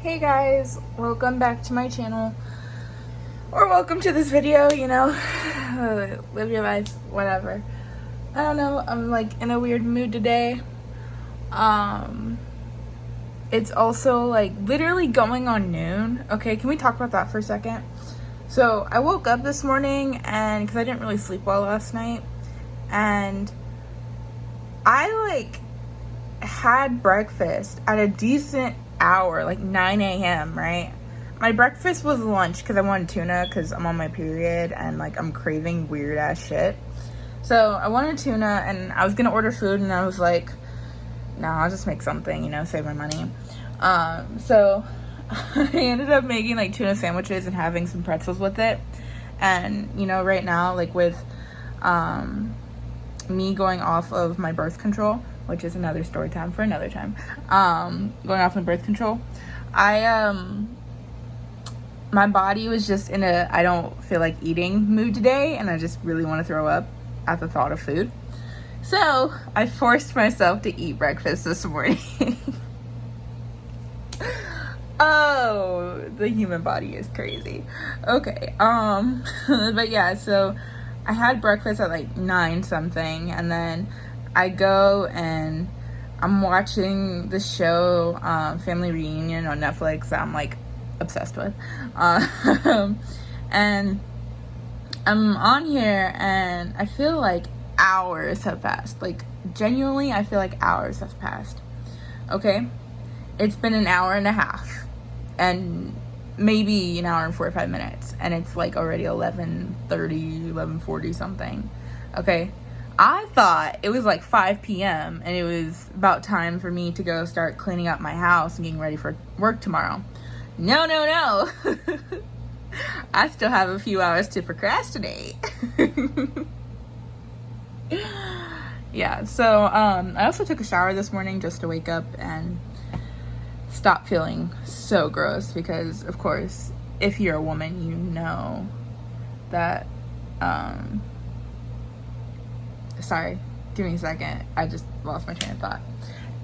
Hey guys, welcome back to my channel, or welcome to this video, you know. Live your life, whatever. I don't know, I'm like in a weird mood today. It's also like literally going on noon. Okay, can we talk about that for a second? So I woke up this morning, and because I didn't really sleep well last night, and I like had breakfast at a decent hour, like 9 a.m, right? My breakfast was lunch because I wanted tuna because I'm on my period and like I'm craving weird ass shit. So I wanted tuna and I was gonna order food, and I was like, no, I'll just make something, you know, save my money. So I ended up making like tuna sandwiches and having some pretzels with it. And you know, right now, like with me going off of my birth control, which is another story time for another time, going off my birth control, my body was just in a I don't feel like eating mood today, and I just really want to throw up at the thought of food. So I forced myself to eat breakfast this morning. Oh, the human body is crazy. Okay, but yeah, so I had breakfast at like 9 something, and then I go and I'm watching the show Family Reunion on Netflix that I'm like obsessed with. And I'm on here and I feel like hours have passed. Like genuinely, I feel like hours have passed. Okay? It's been an hour and a half and maybe an hour and 45 minutes, and it's like already 11:30, 11:40 something. Okay? I thought it was like 5 p.m. and it was about time for me to go start cleaning up my house and getting ready for work tomorrow. No. I still have a few hours to procrastinate. Yeah, so I also took a shower this morning just to wake up and stop feeling so gross, because of course, if you're a woman, you know that sorry, give me a second. I just lost my train of thought.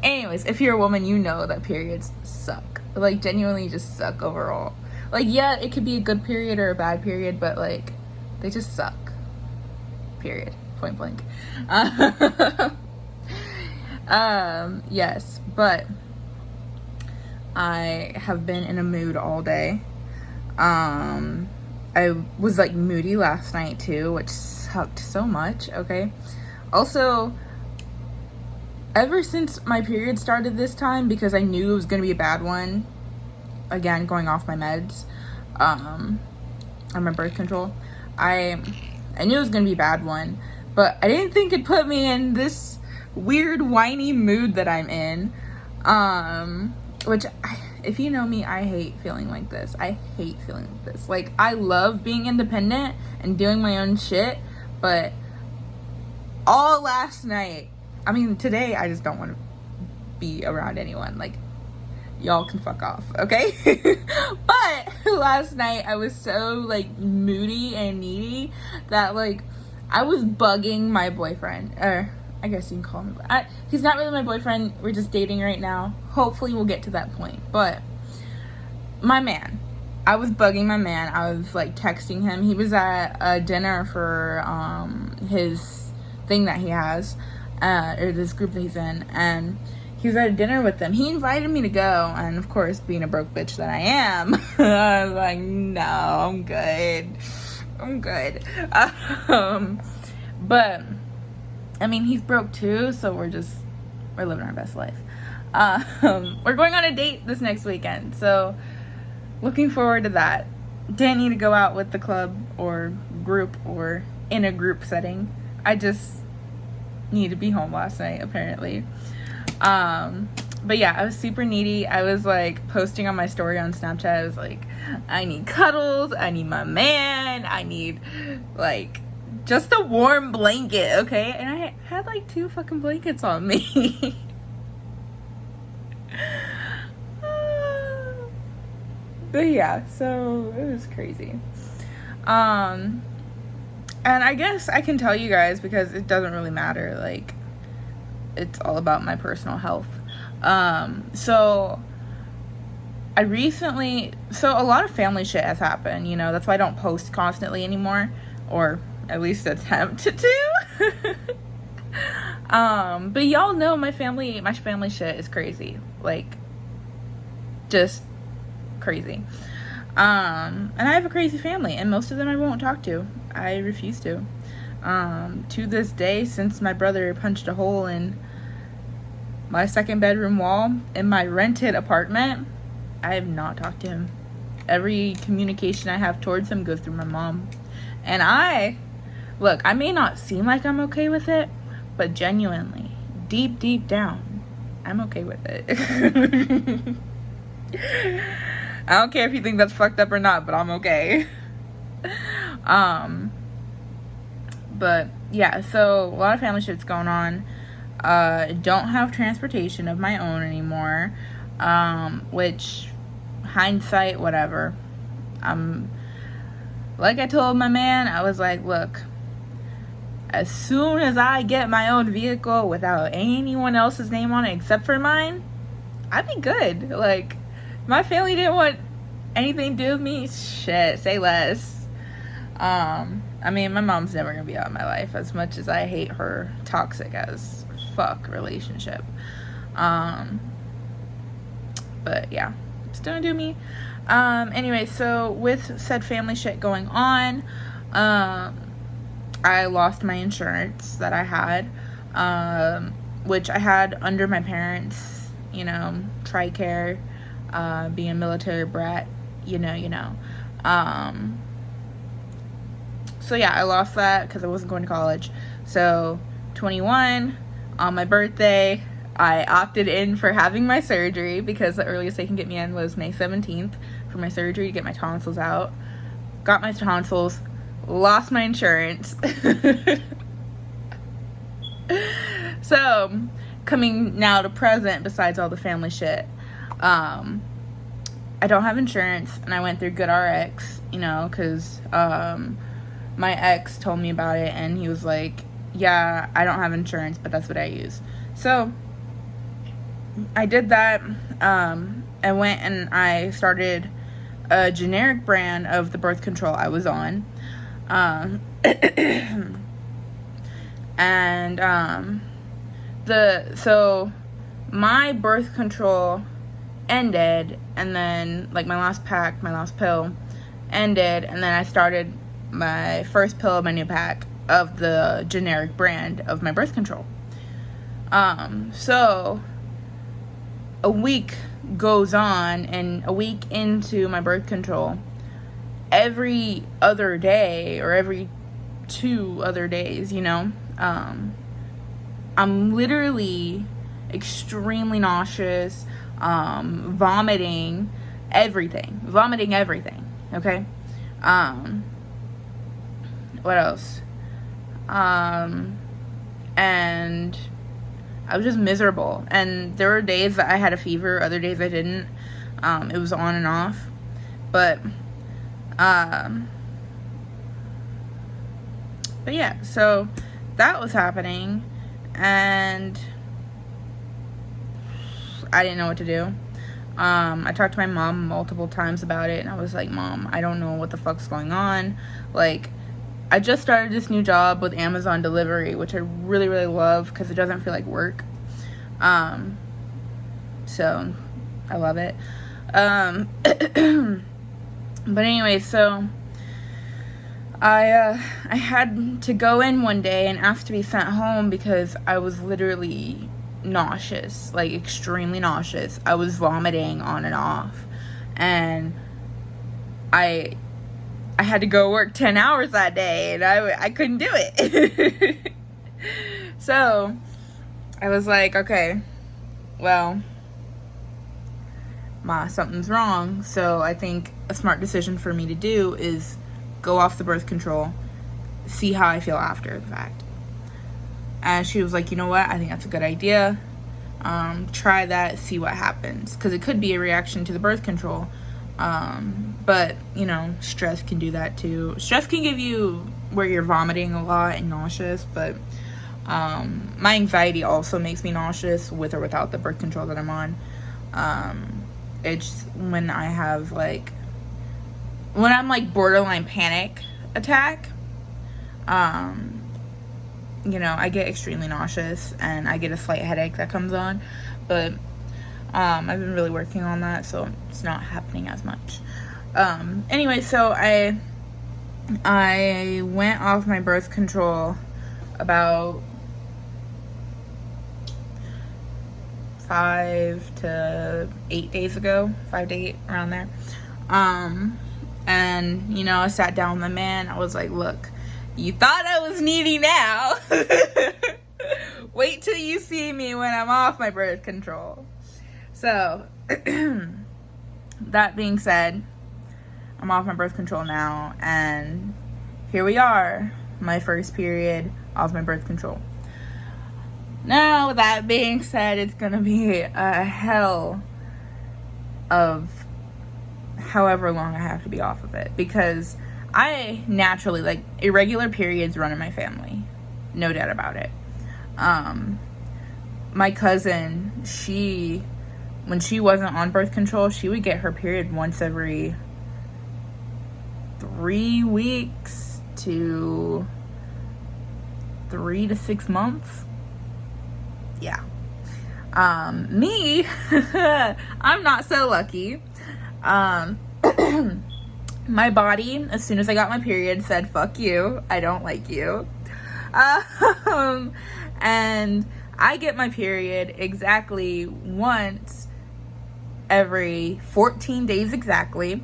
Anyways, if you're a woman, you know that periods suck. Like, genuinely just suck overall. Like, yeah, it could be a good period or a bad period, but, like, they just suck. Period. Point blank. Yes, but I have been in a mood all day. I was, like, moody last night, too, which sucked so much, okay? Also, ever since my period started this time, because I knew it was going to be a bad one, again, going off my meds, on my birth control, I knew it was going to be a bad one, but I didn't think it'd put me in this weird, whiny mood that I'm in, which, if you know me, I hate feeling like this. I hate feeling like this. Like, I love being independent and doing my own shit, but all last night, I mean, today, I just don't want to be around anyone. Like, y'all can fuck off, okay? But last night, I was so, like, moody and needy that, like, I was bugging my boyfriend. Or, I guess you can call him. He's not really my boyfriend. We're just dating right now. Hopefully, we'll get to that point. But my man. I was bugging my man. I was, like, texting him. He was at a dinner for his thing that he has, or this group that he's in, and he was at a dinner with them. He invited me to go, and of course, being a broke bitch that I am, I was like, no, I'm good. But I mean, he's broke too, so we're living our best life. We're going on a date this next weekend, so looking forward to that. Didn't need to go out with the club or group or in a group setting. I just need to be home last night, apparently. But yeah, I was super needy. I was like posting on my story on Snapchat. I was like, I need cuddles, I need my man, I need like just a warm blanket, okay? And I had like 2 fucking blankets on me. But yeah, so it was crazy. And I guess I can tell you guys, because it doesn't really matter, like, it's all about my personal health. So I recently, so a lot of family shit has happened, you know, that's why I don't post constantly anymore, or at least attempt to do. But y'all know my family shit is crazy, like, just crazy. And I have a crazy family, and most of them I won't talk to. I refuse to. To this day, since my brother punched a hole in my 2nd bedroom wall in my rented apartment, I have not talked to him. Every communication I have towards him goes through my mom. And I may not seem like I'm okay with it, but genuinely, deep down, I'm okay with it. I don't care if you think that's fucked up or not, but I'm okay. But yeah, so a lot of family shit's going on. Don't have transportation of my own anymore, which, hindsight, whatever. Like I told my man, I was like, look, as soon as I get my own vehicle without anyone else's name on it except for mine, I'd be good. Like, my family didn't want anything to do with me. Shit, say less. I mean, my mom's never gonna be out of my life, as much as I hate her toxic as fuck relationship. But yeah, still gonna do me. Anyway, so with said family shit going on, I lost my insurance that I had, which I had under my parents, you know, TRICARE, being a military brat, you know. So yeah, I lost that because I wasn't going to college. So 21, on my birthday, I opted in for having my surgery because the earliest they can get me in was May 17th for my surgery to get my tonsils out. Got my tonsils, lost my insurance. So, coming now to present, besides all the family shit, I don't have insurance, and I went through GoodRx, you know, because my ex told me about it, and he was like, yeah, I don't have insurance, but that's what I use. So I did that. I went and I started a generic brand of the birth control I was on. So my birth control ended, and then, like, my last pill ended, and then I started my first pill of my new pack of the generic brand of my birth control. So a week goes on, and a week into my birth control, every other day or every 2 other days, you know, I'm literally extremely nauseous, vomiting everything, okay? What else? And I was just miserable, and there were days that I had a fever, other days I didn't. It was on and off, but yeah, so that was happening, and I didn't know what to do. I talked to my mom multiple times about it, and I was like, Mom, I don't know what the fuck's going on. Like, I just started this new job with Amazon delivery, which I really, really love because it doesn't feel like work. So I love it. But anyway, so I had to go in one day and ask to be sent home because I was literally nauseous, like extremely nauseous. I was vomiting on and off, and I had to go work 10 hours that day, and I couldn't do it. So I was like, okay, well, Ma, something's wrong. So I think a smart decision for me to do is go off the birth control, see how I feel after the fact. And she was like, you know what, I think that's a good idea. Try that, see what happens, because it could be a reaction to the birth control. But, you know, stress can do that too. Stress can give you where you're vomiting a lot and nauseous, but my anxiety also makes me nauseous with or without the birth control that I'm on. It's when I have like, when I'm like borderline panic attack, you know, I get extremely nauseous and I get a slight headache that comes on, but I've been really working on that, so it's not happening as much. Anyway, so I went off my birth control about 5 to 8 days ago, 5 to 8, around there. And, you know, I sat down with my man. I was like, look, you thought I was needy now. Wait till you see me when I'm off my birth control. So, that being said, I'm off my birth control now, and here we are, my first period off my birth control. Now, with that being said, it's gonna be a hell of however long I have to be off of it, because I naturally, like, irregular periods run in my family, no doubt about it. My cousin, when she wasn't on birth control, she would get her period once every 3 weeks to 3 to 6 months. Yeah. Me, I'm not so lucky. My body, as soon as I got my period, said, fuck you, I don't like you. And I get my period exactly once every 14 days exactly,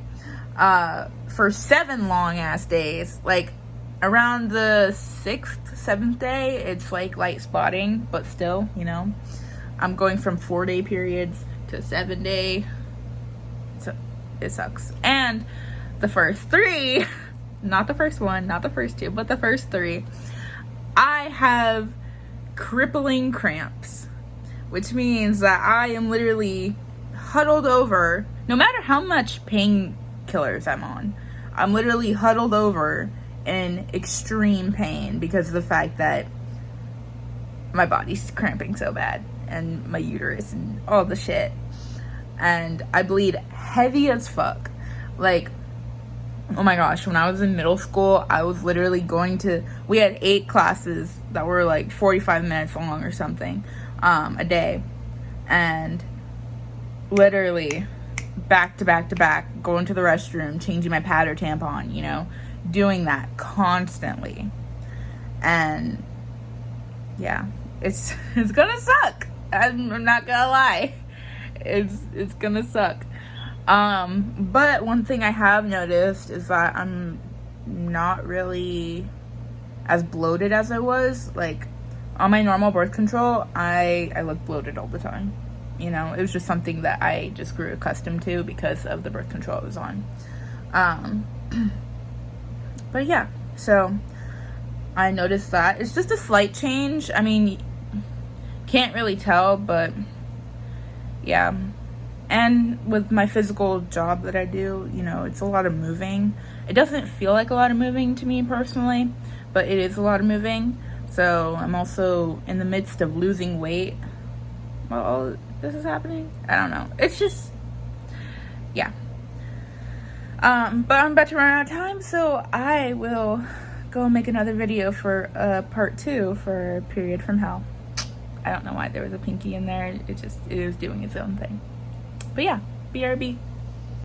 for 7 long ass days. Like, around the 6th, 7th day, it's like light spotting, but still, you know, I'm going from 4-day periods to 7-day. So it sucks. And the first 3, not the first 1, not the first 2, but the first 3, I have crippling cramps, which means that I am literally huddled over. No matter how much painkillers I'm on, I'm literally huddled over in extreme pain because of the fact that my body's cramping so bad, and my uterus and all the shit, and I bleed heavy as fuck. Like, oh my gosh, when I was in middle school, I was literally we had 8 classes that were like 45 minutes long or something, a day, and literally back to back to back, going to the restroom, changing my pad or tampon, you know, doing that constantly. And yeah, it's gonna suck. I'm not gonna lie. It's gonna suck. But one thing I have noticed is that I'm not really as bloated as I was. Like, on my normal birth control, I look bloated all the time. You know, it was just something that I just grew accustomed to because of the birth control I was on. But yeah, so I noticed that. It's just a slight change. I mean, can't really tell, but yeah. And with my physical job that I do, you know, it's a lot of moving. It doesn't feel like a lot of moving to me personally, but it is a lot of moving. So I'm also in the midst of losing weight while all this is happening. I don't know. It's just, yeah. But I'm about to run out of time, so I will go make another video for part 2 for Period from Hell. I don't know why there was a pinky in there. It was doing its own thing. But yeah, BRB.